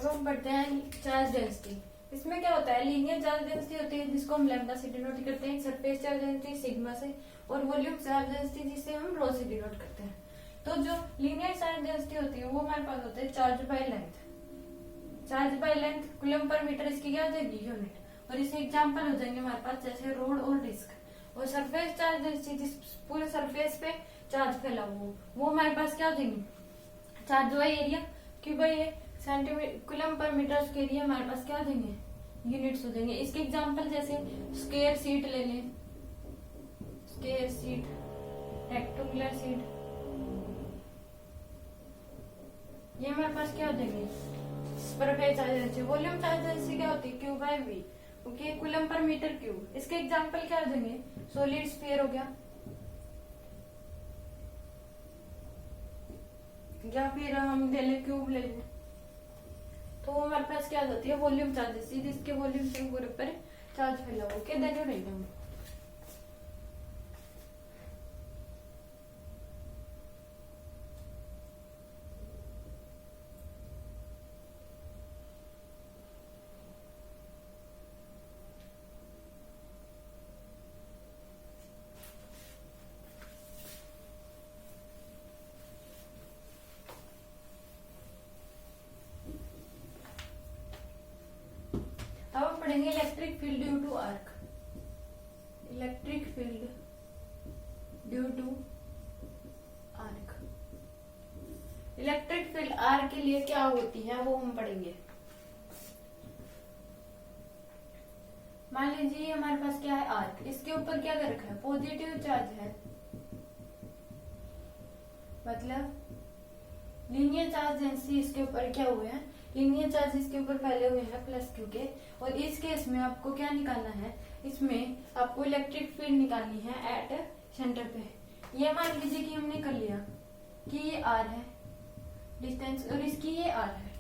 अब हम पढ़ते हैं चार्ज डेंसिटी। इसमें क्या होता है, लीनियर चार्ज डेंसिटी होती है जिसको हम लैम्डा से डिनोट करते हैं, सरफेस चार्ज डेंसिटी सिग्मा से, और वॉल्यूम चार्ज डेंसिटी जिसे हम रो से डिनोट करते हैं। तो जो लीनियर चार्ज डेंसिटी होती है वो हमारे पास होता है charge by length. Charge by length coulomb पर मीटर इसकी क्या हो जाएगी, यूनिट। और इसके एग्जाम्पल हो जाएंगे हमारे पास जैसे रोड और डिस्क। और सरफेस चार्ज डेंसिटी जिस पूरे सरफेस पे चार्ज फैला वो हमारे पास क्या हो जाएंगे, चार्ज बाय एरिया, क्यों बाय ये सेंटीमीटर कूलम पर मीटर के एरिया हमारे पास क्या हो जाएंगे, यूनिट्स हो जाएंगे। इसके एग्जाम्पल जैसे स्क्वायर सीट ले लें, स्क्वायर सीट, रेक्टेंगुलर सीट, ये हमारे पास क्या हो जाएंगे, surface charge density. Volume charge density क्या होती है, Q by V, okay, coulomb पर मीटर क्यूब। इसके एग्जाम्पल क्या हो जाएंगे, सॉलिड स्फीयर हो गया, या फिर हम ले लें क्यूब ले लें, तो हमारे पास क्या आ जाती है, वॉल्यूम चार्ज, जिसके वॉल्यूम से पूरे पर चार्ज फैला हुआ। Okay, then you write down. अब हम पढ़ेंगे electric field due to arc. Electric field due to arc. Electric field arc के लिए क्या होती है वो हम पढ़ेंगे। मान लीजिए हमारे पास क्या है, आर्क, इसके ऊपर क्या कर रखा है, पॉजिटिव चार्ज है, मतलब लीनियर चार्ज डेंसिटी इसके ऊपर क्या हुए हैं, लीनियर चार्ज इसके ऊपर फैले हुए हैं प्लस क्यू के। और इस केस में आपको क्या निकालना है, इसमें आपको इलेक्ट्रिक फील्ड निकालनी है एट सेंटर पे। ये मान लीजिए कि हमने कर लिया कि ये आर है डिस्टेंस और इसकी ये आर है,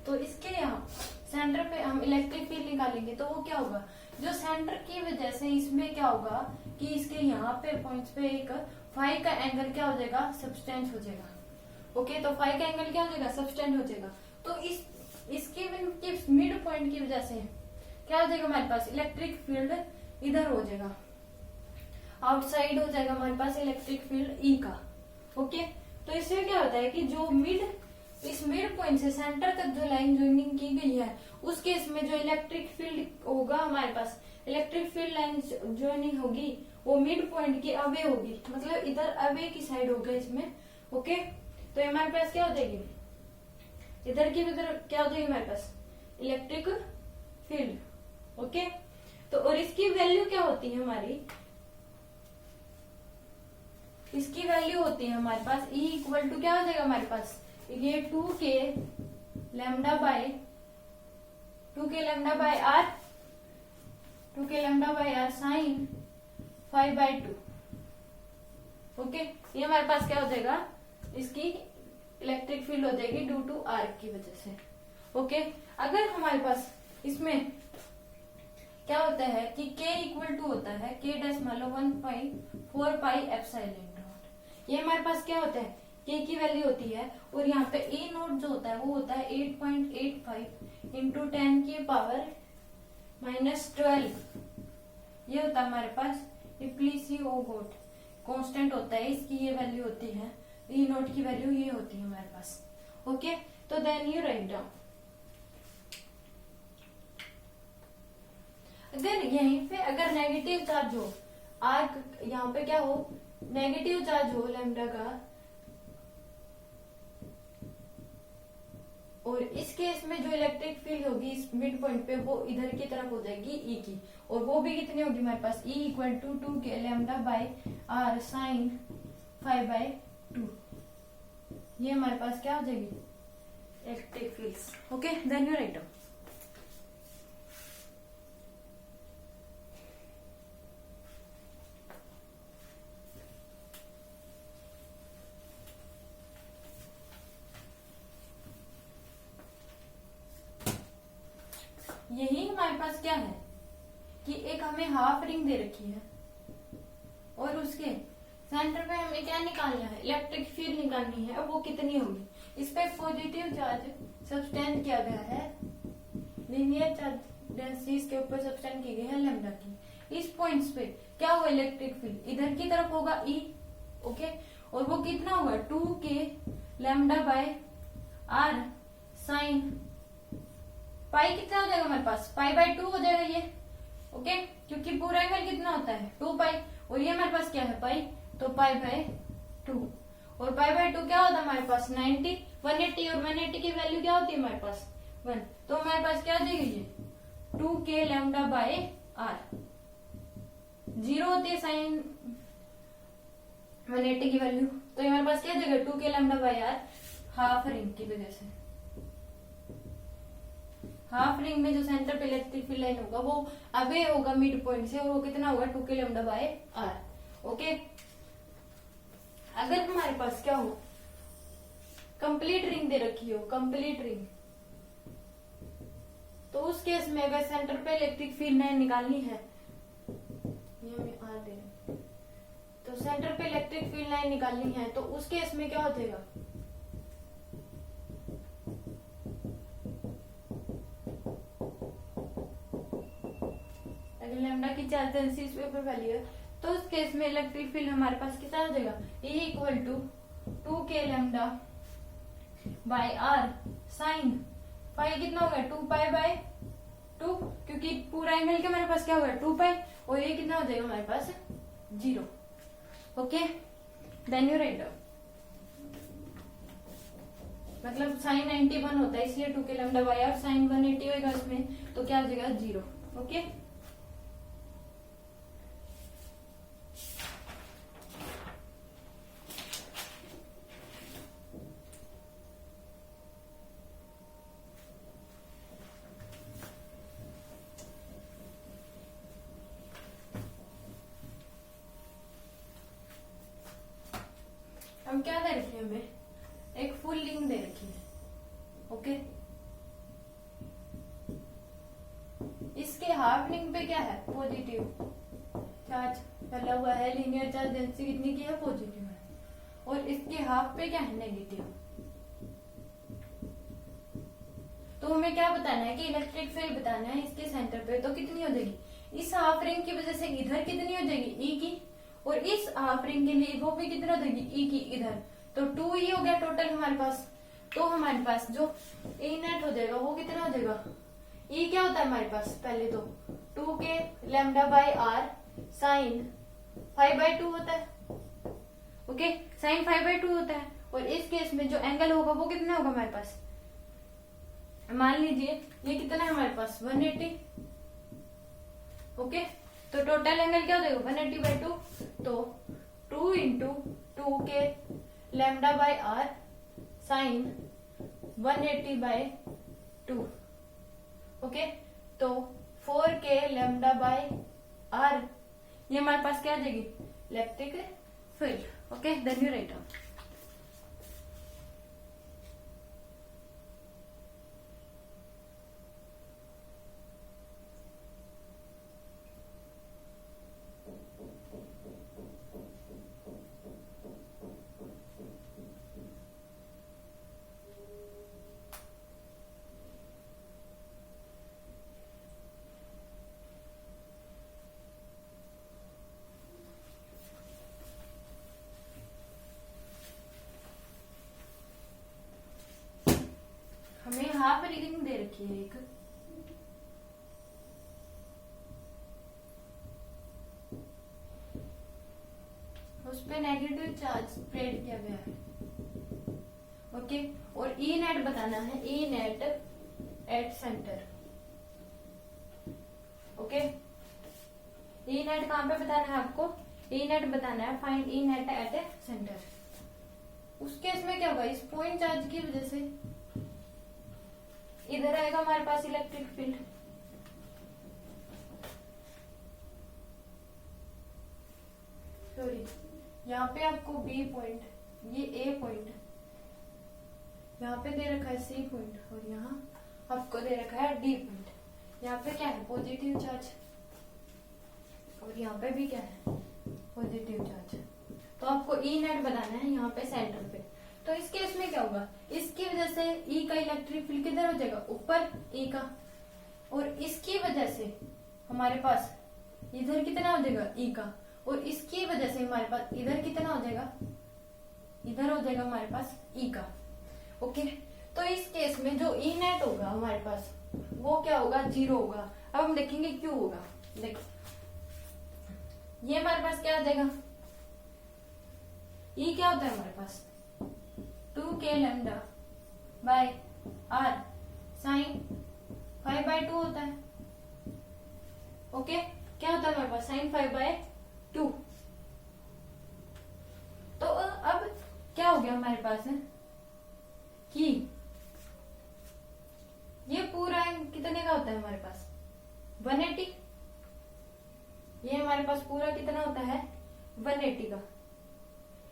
तो इसके यहाँ सेंटर पे हम इलेक्ट्रिक फील्ड निकालेंगे। तो वो क्या होगा, जो सेंटर की वजह से इसमें क्या होगा कि इसके यहाँ पे पॉइंट्स पे एक फाई का एंगल क्या हो जाएगा, सब्सटेंस हो जाएगा। ओके, तो फाई का एंगल क्या हो जाएगा, सब्सटेंस हो जाएगा। तो इसके मिड पॉइंट की वजह से क्या हो जाएगा, हमारे पास इलेक्ट्रिक फील्ड इधर हो जाएगा, आउटसाइड हो जाएगा हमारे पास इलेक्ट्रिक फील्ड ई का। ओके, तो इससे क्या होता है कि जो इस मिड पॉइंट से सेंटर तक जो लाइन ज्वाइनिंग की गई है उस केस में जो इलेक्ट्रिक फील्ड होगा हमारे पास, इलेक्ट्रिक फील्ड लाइन ज्वाइनिंग होगी वो मिड पॉइंट के अवे होगी, मतलब इधर अवे की साइड होगा इसमें। ओके, तो हमारे पास क्या हो जाएगी, इधर की उधर क्या हो जाएगी हमारे पास इलेक्ट्रिक फील्ड। ओके, तो और इसकी वैल्यू क्या होती है हमारी, इसकी वैल्यू होती है हमारे पास E इक्वल टू क्या हो जाएगा हमारे पास, ये 2k lambda by are sine 5/2। Okay, ये हमारे पास क्या हो जाएगा, इसकी इलेक्ट्रिक फील्ड हो जाएगी ड्यू टू आर्क की वजह से। ओके, अगर हमारे पास इसमें क्या होता है कि k इक्वल टू होता है k डैश मान लो 1/4 पाई एप्सिलॉन नॉट। ये हमारे पास क्या होता है, k की वैल्यू होती है, और यहाँ पे e नोट जो होता है वो होता है 8.85 इंटू 10 की पावर -12। ये होता है हमारे पास इप्लीसियो वोट, कांस्टेंट होता है, इसकी ये वैल्यू होती है, ई नोट की वैल्यू ये होती है हमारे पास। ओके, तो देन यू राइट डाउन। अगर यहीं पे अगर नेगेटिव चार्ज हो, आर्क यहाँ पे क्या हो, नेगेटिव चार्ज हो लैम्डा का, और इस केस में जो इलेक्ट्रिक फील्ड होगी इस मिड पॉइंट पे वो इधर की तरफ हो जाएगी ई की, और वो भी कितनी होगी हमारे पास, E equal to 2k lambda by are sine 5/2। ये हमारे पास क्या हो जाएगी, electric fields. Okay, then you write down. यही हमारे पास क्या है कि एक हमें हाफ रिंग दे रखी है और उसके सेंटर पे हमें क्या निकालना है, इलेक्ट्रिक फील्ड निकालनी है। अब वो कितनी होगी, इस पे पॉजिटिव चार्ज सब्सटेंड किया गया है लीनियर चार्ज डेंसिटी इसके ऊपर सब्सटेंड की गई है लैम्डा की। इस पॉइंट्स पे क्या होगा, इलेक्ट्रिक फील्ड इधर की तरफ होगा ई, ओके, और वो कितना होगा 2k lambda by are sine pi, कितना हो जाएगा हमारे पास पाई बाय 2 हो जाएगा ये, ओके, क्योंकि पूरा एंगल कितना होता है 2 पाई, और ये हमारे पास क्या है पाई, तो पाई बाय 2, और पाई बाय 2 क्या होता है हमारे पास 90, 180, और 180 की वैल्यू क्या होती है हमारे पास 1, तो हमारे पास क्या आ जाएगी ये 2k लैम्डा बाय आर, 0 होती है साइन 180 की वैल्यू, तो हमारे पास क्या देगा 2k lambda by R, half ring की वजह से, हाफ रिंग में जो सेंटर पे इलेक्ट्रिक फील्ड लाइन होगा वो अबे होगा मिड पॉइंट से, और वो कितना होगा 2k lambda by r, okay. अगर हमारे पास क्या हो कंप्लीट रिंग दे रखी हो, कंप्लीट रिंग, तो उस केस में अगर सेंटर पे इलेक्ट्रिक फील्ड लाइन निकालनी है, ये हमें आर दे रहे, तो सेंटर पे इलेक्ट्रिक फील्ड लाइन निकालनी है, तो उस केस में क्या हो जाएगा, अगर लैम्डा की चार्ज डेंसिटी इस पे वैल्यू है, तो उस केस में इलेक्ट्रिक फील्ड हमारे पास कितना हो जाएगा, E equal to 2k lambda by are sine pi, कितना होगा 2 पाई बाय 2, क्योंकि पूरा एंगल के हमारे पास क्या होगा 2 पाई, और ये कितना हो जाएगा हमारे पास 0, okay, then you write down, मतलब साइन 91 होता है इसलिए 2k lambda by are sign 180 होगा इसमें, तो क्या हो जाएगा 0, ओके। हम क्या दे रखी है, हमें एक फुल रिंग दे रखी है, ओके, इसके हाफ रिंग पे क्या है पॉजिटिव चार्ज फैला हुआ है, लीनियर चार्ज डेंसिटी कितनी की है पॉजिटिव है, और इसके हाफ पे क्या है नेगेटिव, तो हमें क्या बताना है कि इलेक्ट्रिक फील्ड बताना है इसके सेंटर पे, तो कितनी हो जाएगी, इस हाफ रिंग की वजह से इधर कितनी हो जाएगी ई की, और इस हाफ रिंग के लिए वो भी कितना हो जाएगी ई की इधर, तो 2e हो गया टोटल हमारे पास, तो हमारे पास जो ई नेट हो जाएगा वो कितना हो जाएगा, ई क्या होता है हमारे पास पहले तो 2k lambda by are sine 5/2 होता है, ओके, साइन 5/2 होता है, और इस केस में जो एंगल होगा वो कितना होगा हमारे पास, मान लीजिए ये कितना है हमारे पास 180, ओके, तो टोटल एंगल क्या हो जाएगा 180/2, तो 2 into 2k lambda by are sine 180/2, okay, तो 4k लैम्डा बाय आर, ये हमारे पास क्या आ जाएगी electric field, okay, then you write down. हमें हाफ रिंग दे रखी है एक, उस पे नेगेटिव चार्ज स्प्रेड किया गया है, ओके, और ई नेट बताना है, E net at centre, okay, E net कहां पे बताना है आपको, ई नेट बताना है, find E net at centre. उस केस में क्या होगा, इस पॉइंट चार्ज की वजह से इधर आएगा हमारे पास इलेक्ट्रिक फील्ड, सॉरी यहाँ पे आपको बी पॉइंट, ये ए पॉइंट, यहाँ पे दे रखा है सी पॉइंट, और यहाँ आपको दे रखा है डी पॉइंट, यहाँ पे क्या है पॉजिटिव चार्ज, और यहाँ पे भी क्या है पॉजिटिव चार्ज, तो आपको ई नेट बनाना है यहाँ पे सेंटर पे। तो इस केस में क्या होगा, इसकी वजह से ई का इलेक्ट्रिक फील्ड किधर हो जाएगा ऊपर, ई का, और इसकी वजह से हमारे पास इधर कितना हो जाएगा ई का, और इसकी वजह से हमारे पास इधर कितना हो जाएगा, इधर हो जाएगा हमारे पास ई का। ओके, तो इस केस में जो ई नेट होगा हमारे पास वो क्या होगा, 0 होगा। अब हम देखेंगे क्यों होगा। देखो ये हमारे पास क्या आ जाएगा, ई क्या होता है हमारे पास 2k lambda by r sine 5/2 होता है। ओके, क्या होता है हमारे पास साइन 5/2। तो अब क्या हो गया हमारे पास है कि ये पूरा कितने का होता है हमारे पास 180। ये हमारे पास पूरा कितना होता है 180 का।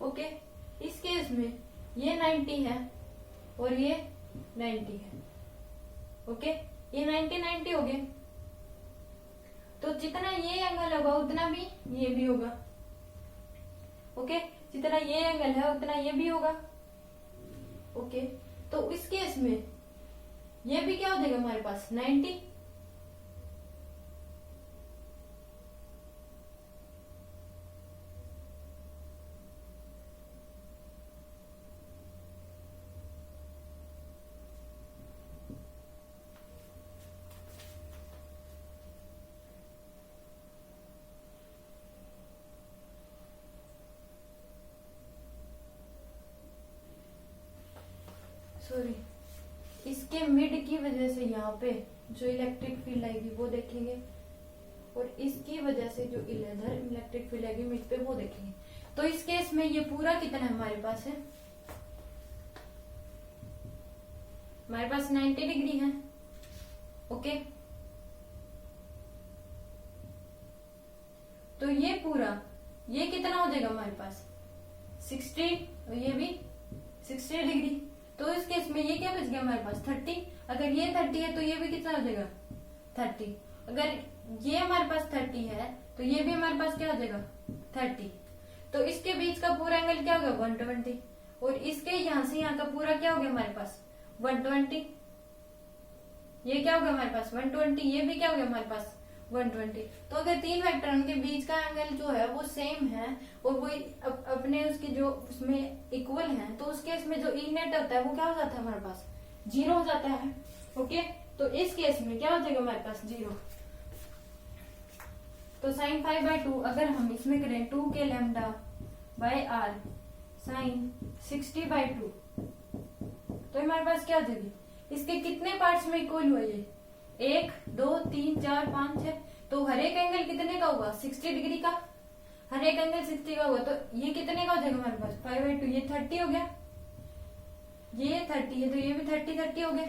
ओके, इस केस में ये 90 है और ये 90 है। ओके, ये 90 हो गए, तो जितना ये एंगल होगा उतना भी ये भी होगा। ओके, जितना ये एंगल है उतना ये भी होगा। ओके, तो इस केस में ये भी क्या हो जाएगा हमारे पास 90। सॉरी, इसके मिड की वजह से यहाँ पे जो इलेक्ट्रिक फील्ड आएगी वो देखेंगे, और इसकी वजह से जो इधर इलेक्ट्रिक फील्ड आएगी मिड पे वो देखेंगे। तो इस केस में ये पूरा कितना हमारे पास है, हमारे पास 90 डिग्री है। ओके, तो ये पूरा ये कितना हो जाएगा हमारे पास 60, और ये भी 60 डिग्री। तो इस केस में ये क्या बच गया हमारे पास 30। अगर ये 30 है तो ये भी कितना हो जाएगा 30। अगर ये हमारे पास 30 है तो ये भी हमारे पास क्या हो जाएगा 30। तो इसके बीच का पूरा एंगल क्या हो गया 120, और इसके यहां से यहाँ का पूरा क्या हो गया हमारे पास 120। ये क्या हो गया हमारे पास 120, ये भी क्या हो गया हमारे पास 120। तो अगर तीन वेक्टर उनके बीच का एंगल जो है वो सेम है और वो अपने उसके जो उसमें इक्वल है, तो उस केस में जो ई नेट होता है वो क्या हो जाता है हमारे पास 0 हो जाता है। ओके, तो इस केस में क्या हो जाएगा हमारे पास 0। तो साइन 5/2 अगर हम इसमें करें 2k lambda by r sign 60/2, तो हमारे पास क्या हो जाएगी, इसके कितने पार्ट्स में इक्वल हुआ ये 1 2 3 4 5 6। तो हर एक एंगल कितने का होगा 60 डिग्री का, हर एक एंगल 60 का होगा। तो ये कितने का हो जाएगा हमारे पास 5/2, ये 30 हो गया, ये 30 है तो ये भी 30 हो गए।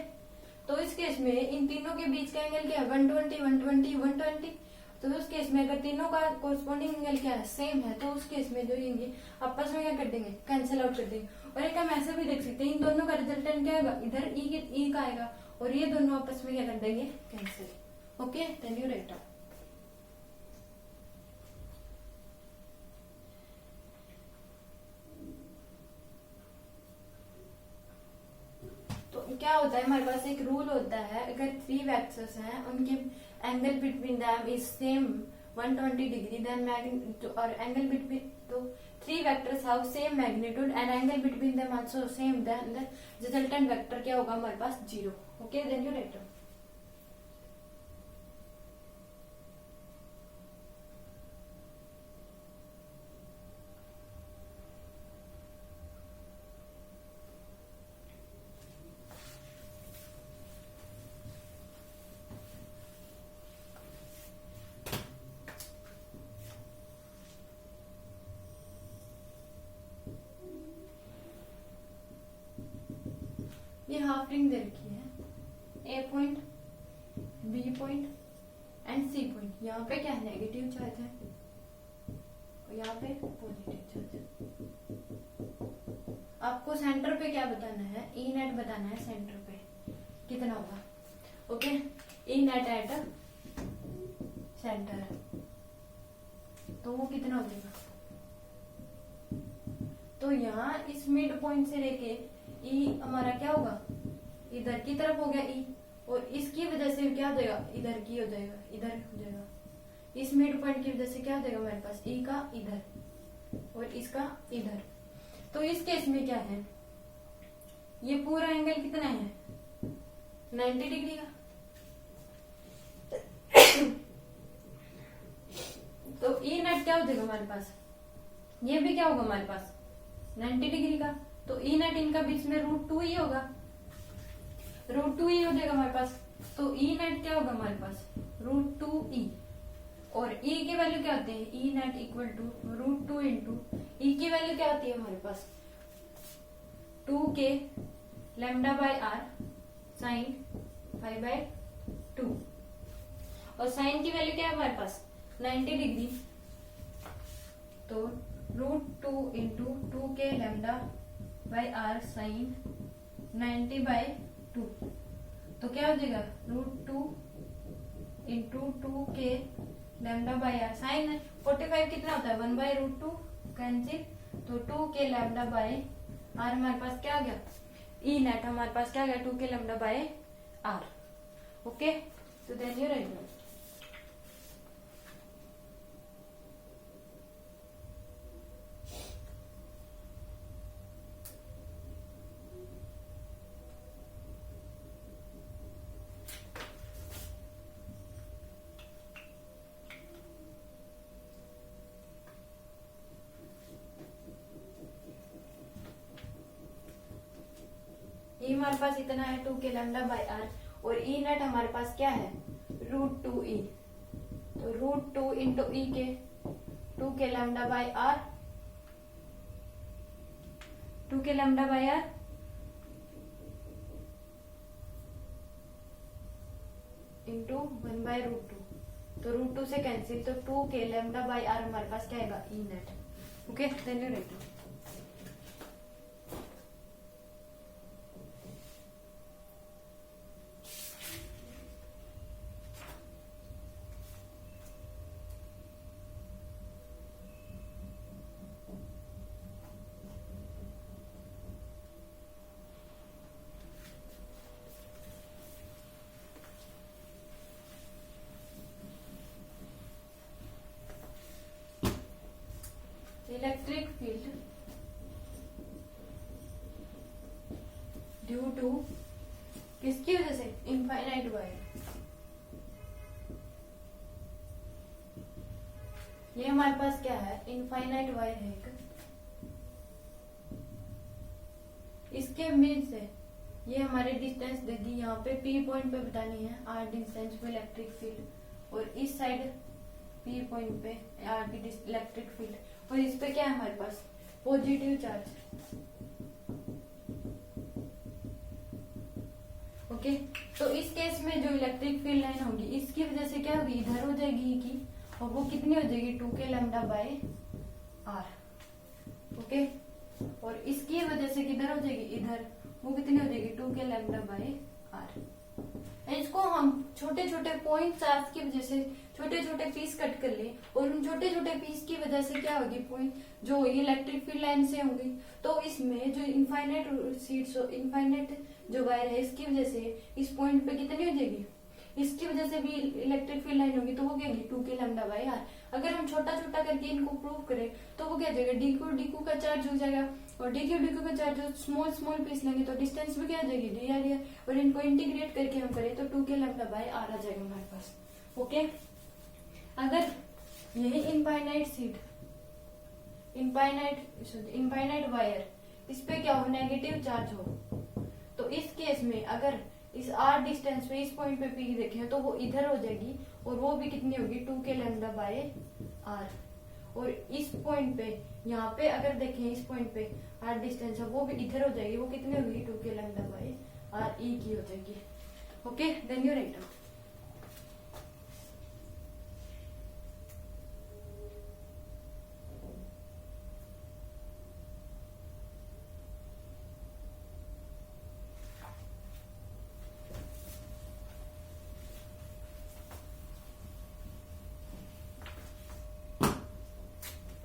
तो इस केस में इन तीनों के बीच का एंगल क्या है 120 120 120। तो उस केस में अगर तीनों का कोरस्पॉन्डिंग एंगल क्या है सेम है, तो उस केस में जो ये आपस में क्या कर देंगे कैंसिल आउट कर देंगे। और एक हम ऐसा भी देख सकते हैं इन दोनों का रिजल्टेंट क्या होगा, इधर ई का आएगा और ये दोनों आपस में क्या कर देंगे cancel. Okay, then you write down. तो क्या होता है हमारे पास एक रूल होता है, अगर 3 वेक्टर्स हैं उनके angle between them is same 120 degree then और एंगल बिटवीन, तो 3 vectors have same magnitude and angle between them also same, then the resultant vector क्या होगा हमारे पास 0। Okay, then you write down. ये हाफ रिंग दे रखी है, A point B point and C point. यहाँ पे क्या है नेगेटिव चार्ज है और यहाँ पे पॉजिटिव चार्ज है। आपको सेंटर पे क्या बताना है, ई नेट बताना है सेंटर पे कितना होगा। Okay, E net at centre, तो वो कितना हो जाएगा। तो यहाँ इस मिड पॉइंट से लेके ई हमारा क्या होगा इधर की तरफ हो गया ई, और इसकी वजह से क्या हो जाएगा, इधर की हो जाएगा, इधर हो जाएगा। इस मिड पॉइंट की वजह से क्या हो जाएगा हमारे पास, ई का इधर और इसका इधर। तो इस केस में क्या है, ये पूरा एंगल कितना है, 90 डिग्री का। तो ई नेट क्या हो जाएगा हमारे पास, ये भी क्या होगा हमारे पास 90 डिग्री का। तो ई नेट इनका बीच में √2 ही होगा, √2 ही हो जाएगा हमारे पास। तो ई नेट क्या होगा हमारे पास, √2e। और ई की वैल्यू क्या होती है, E net equal to √2 into E की वैल्यू क्या होती है हमारे पास 2k lambda by are sine π/2। और साइन की वैल्यू क्या है हमारे पास 90 डिग्री। तो √2 into 2k lambda by are sine 90/2। तो क्या हो जाएगा √2 into 2k lambda by are sine 45 कितना होता है 1/√2 कैंसिल। तो 2k लैम्डा बाय आर हमारे पास क्या आ गया, ई नेट हमारे पास क्या आ गया 2k lambda by r. Okay, तो देन यू राइट। ई हमारे पास इतना है 2k लैम्डा बाय आर और ई नेट हमारे पास क्या है √2e। तो √2 इंटू ई के 2k lambda by r, 2k lambda by r into 1/√2। तो √2 से कैंसिल, तो 2k लैम्डा बाय आर हमारे पास क्या आएगा E net. Okay, then you write. Electric field due to किसकी वजह से, इनफाइनाइट वायर। ये हमारे पास क्या है, इनफाइनाइट वायर है एक। इसके मिड से ये हमारे डिस्टेंस दे दी, यहाँ पे P पॉइंट पे बतानी है R डिस्टेंस पे इलेक्ट्रिक फील्ड, और इस साइड P पॉइंट पे R की इलेक्ट्रिक फील्ड, और इस पे क्या है हमारे पास पॉजिटिव चार्ज। ओके, तो इस केस में जो इलेक्ट्रिक फील्ड लाइन होगी इसकी वजह से क्या होगी, इधर हो जाएगी की, और वो कितनी हो जाएगी 2k lambda by r. Okay, और इसकी वजह से किधर हो जाएगी, इधर, वो कितनी हो जाएगी 2k लैम्डा बाय आर। इसको हम छोटे छोटे पॉइंट चार्ज की वजह से छोटे छोटे पीस कट कर ले, और उन छोटे छोटे पीस की वजह से क्या होगी, पॉइंट जो इलेक्ट्रिक फील्ड लाइन से होंगी, तो इसमें जो इनफाइनाइट जो वायर है इसकी वजह से इस पॉइंट पे कितनी हो जाएगी, इसकी वजह से भी इलेक्ट्रिक फील्ड लाइन होगी, तो वो क्या होगी 2k लैम्डा बाय आर। अगर हम छोटा छोटा करके इनको प्रूव करें तो वो क्या जाएगा, dq का चार्ज हो जाएगा, और dq का चार्ज स्मॉल स्मॉल पीस लेंगे तो डिस्टेंस भी क्या आ जाएगी dr, और इनको इंटीग्रेट करके हम करें तो 2k लैम्डा बाय आर आ जाएगा हमारे पास। ओके, अगर यही इनफाइनाइट वायर इस पे क्या हो, नेगेटिव चार्ज हो, तो इस केस में अगर इस r डिस्टेंस पे इस पॉइंट पे P देखें तो वो इधर हो जाएगी, और वो भी कितनी होगी 2k लैम्डा बाय आर। और इस पॉइंट पे यहाँ पे अगर देखें इस पॉइंट पे r डिस्टेंस है वो भी इधर हो जाएगी, वो कितनी होगी 2k lambda by R E की हो जाएगी। Okay, then you write.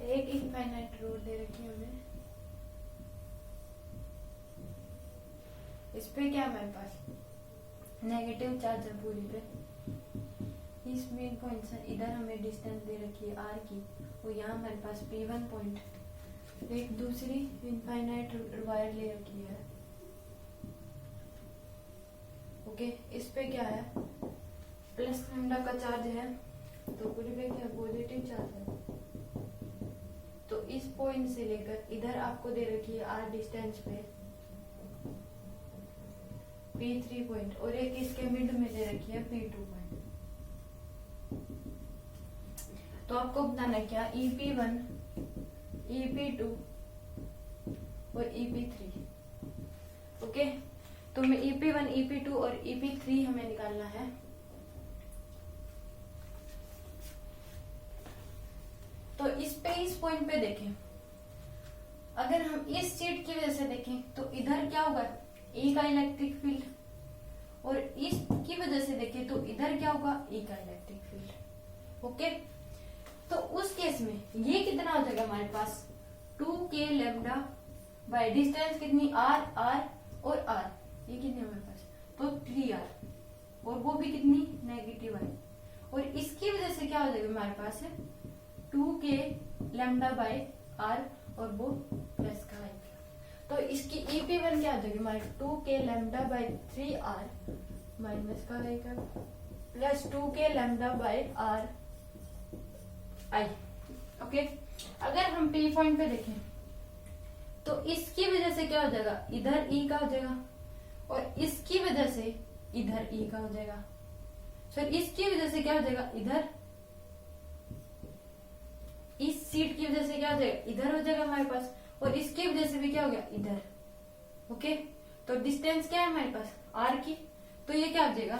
एक इनफाइनाइट रोड दे रखी है हमें, इस पे क्या हमारे पास नेगेटिव चार्ज है पूरी पे। इस मेन पॉइंट से इधर हमें डिस्टेंस दे रखी है r की, और यहाँ हमारे पास P1 पॉइंट, एक दूसरी इनफाइनाइट वायर ले रखी है। ओके, इस पे क्या है, प्लस लैम्डा का चार्ज है, तो पूरी पे क्या पॉजिटिव चार्ज है। तो इस पॉइंट से लेकर इधर आपको दे रखी है r डिस्टेंस पे P3 पॉइंट, और एक इसके मिड में दे रखी है P2 पॉइंट। तो आपको बताना क्या, EP1, EP2 और EP3। ओके, तो हमें EP1, EP2 और EP3 हमें निकालना है। तो इस पॉइंट पे देखें, अगर हम इस शीट की वजह से देखें तो इधर क्या होगा, E का इलेक्ट्रिक फील्ड, और इसकी वजह से देखें तो इधर क्या होगा, E का इलेक्ट्रिक फील्ड। ओके, तो उस केस में ये कितना हो जाएगा हमारे पास, 2k लैम्डा बाय डिस्टेंस कितनी r और r, ये कितने हमारे पास, तो 3r, और वो भी कितनी नेगेटिव है, और इसकी वजह से क्या हो जाएगा हमारे पास है 2k लैम्डा बाय r, और वो प्लस का आएगा। तो इसकी EP1 क्या हो जाएगी हमारे 2k lambda bye 3r minus का आएगा plus 2k lambda by r I. Okay, अगर हम P पॉइंट पे देखें तो इसकी वजह से क्या हो जाएगा, इधर E का हो जाएगा, और इसकी वजह से इधर E का हो जाएगा, फिर इसकी वजह से क्या हो जाएगा, इधर इस सीट की वजह से क्या हो जाएगा, इधर हो जाएगा हमारे पास, और इसकी वजह से भी क्या हो गया, इधर। ओके, तो डिस्टेंस क्या है हमारे पास, r की, तो ये क्या हो जाएगा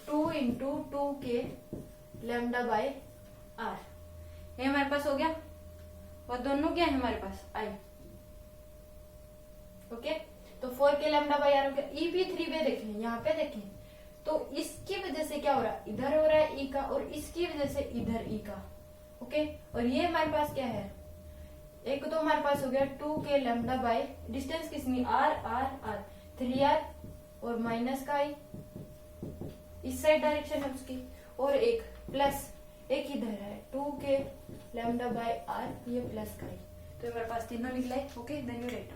2 into 2k lambda by r, ये हमारे पास हो गया, और दोनों क्या है हमारे पास i। ओके, तो 4k लैम्डा बाय r हो गया। EP3 पे देखें, यहाँ पे देखें, तो इसकी वजह से क्या हो रहा है, इधर हो रहा है E का, और इसकी वजह से इधर E का। ओके, और ये हमारे पास क्या है, एक तो हमारे पास हो गया 2k lambda by distance Kisni, r 3r, और माइनस का i इस साइड डायरेक्शन है उसकी, और एक प्लस, एक इधर है 2k लैम्डा बाय r, ये प्लस का i। तो हमारे पास तीनों निकला है। Okay, then you right.